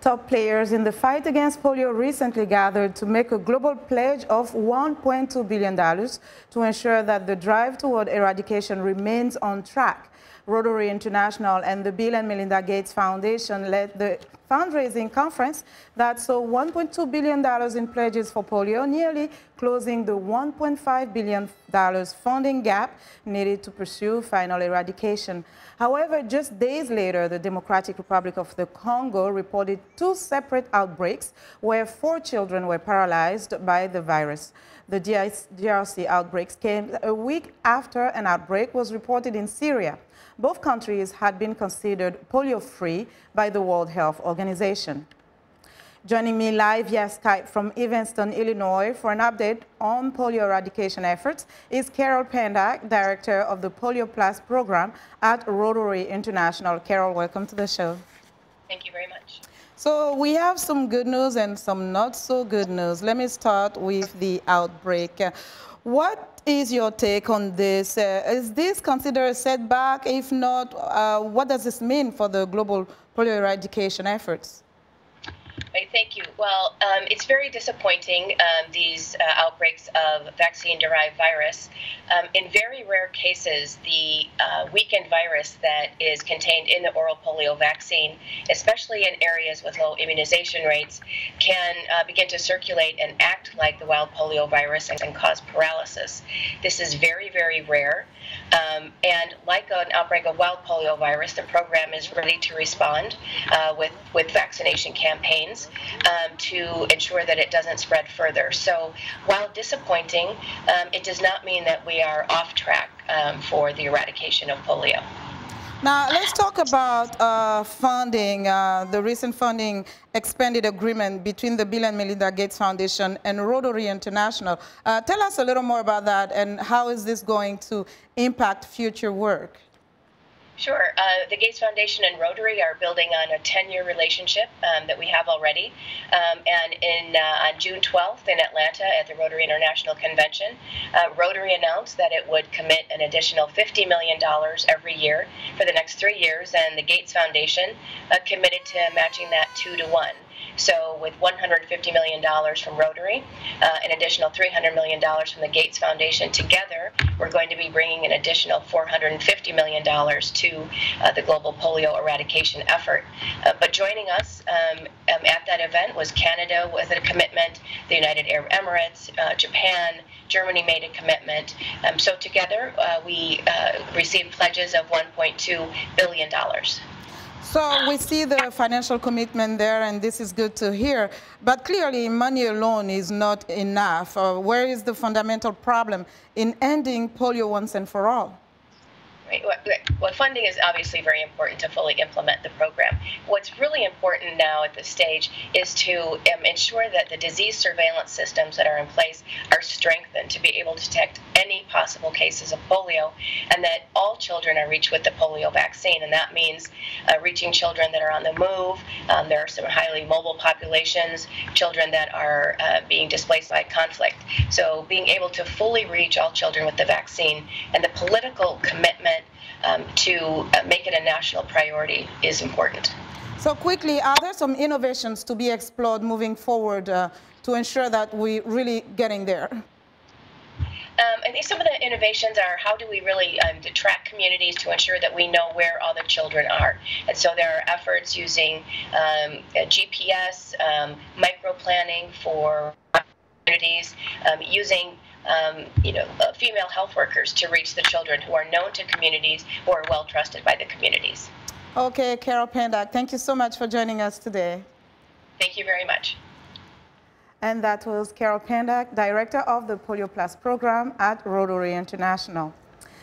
Top players in the fight against polio recently gathered to make a global pledge of $1.2 billion to ensure that the drive toward eradication remains on track. Rotary International and the Bill and Melinda Gates Foundation led the fundraising conference that saw $1.2 billion in pledges for polio, nearly closing the $1.5 billion funding gap needed to pursue final eradication. However, just days later, the Democratic Republic of the Congo reported 2 separate outbreaks where 4 children were paralyzed by the virus. The DRC outbreaks came a week after an outbreak was reported in Syria. Both countries had been considered polio-free by the World Health Organization. Joining me live via Skype from Evanston, Illinois, for an update on polio eradication efforts is Carol Pendak, Director of the Polio Plus program at Rotary International. Carol, welcome to the show. Thank you very much. So we have some good news and some not so good news. Let me start with the outbreak. What is your take on this? Is this considered a setback? If not, what does this mean for the global polio eradication efforts? Right, thank you. Well, it's very disappointing, these outbreaks of vaccine-derived virus. In very rare cases, the weakened virus that is contained in the oral polio vaccine, especially in areas with low immunization rates, can begin to circulate and act like the wild polio virus and cause paralysis. This is very, very rare. And like an outbreak of wild polio virus, the program is ready to respond with vaccination campaigns to ensure that it doesn't spread further. So while disappointing, it does not mean that we are off track for the eradication of polio. Now, let's talk about funding, the recent funding expanded agreement between the Bill and Melinda Gates Foundation and Rotary International. Tell us a little more about that and how is this going to impact future work? Sure. The Gates Foundation and Rotary are building on a 10-year relationship that we have already. And on June 12th in Atlanta at the Rotary International Convention, Rotary announced that it would commit an additional $50 million every year for the next 3 years, and the Gates Foundation committed to matching that 2 to 1. So with $150 million from Rotary, an additional $300 million from the Gates Foundation, together we're going to be bringing an additional $450 million to the global polio eradication effort. But joining us at that event was Canada with a commitment, the United Arab Emirates, Japan, Germany made a commitment. So together we received pledges of $1.2 billion. So we see the financial commitment there, and this is good to hear. But clearly, money alone is not enough. Where is the fundamental problem in ending polio once and for all? Right. Well, funding is obviously very important to fully implement the program. What's really important now at this stage is to ensure that the disease surveillance systems that are in place are strengthened to be able to detect any possible cases of polio, and that all children are reached with the polio vaccine. And that means reaching children that are on the move. There are some highly mobile populations, children that are being displaced by conflict. So being able to fully reach all children with the vaccine and the political commitment to make it a national priority is important. So quickly, are there some innovations to be explored moving forward to ensure that we're really getting there? I think some of the innovations are how do we really track communities to ensure that we know where all the children are. And so there are efforts using GPS, micro-planning for communities, using female health workers to reach the children who are known to communities, who are well trusted by the communities. Okay, Carol Pendak, thank you so much for joining us today. Thank you very much. And that was Carol Pendak, Director of the Polio Plus program at Rotary International.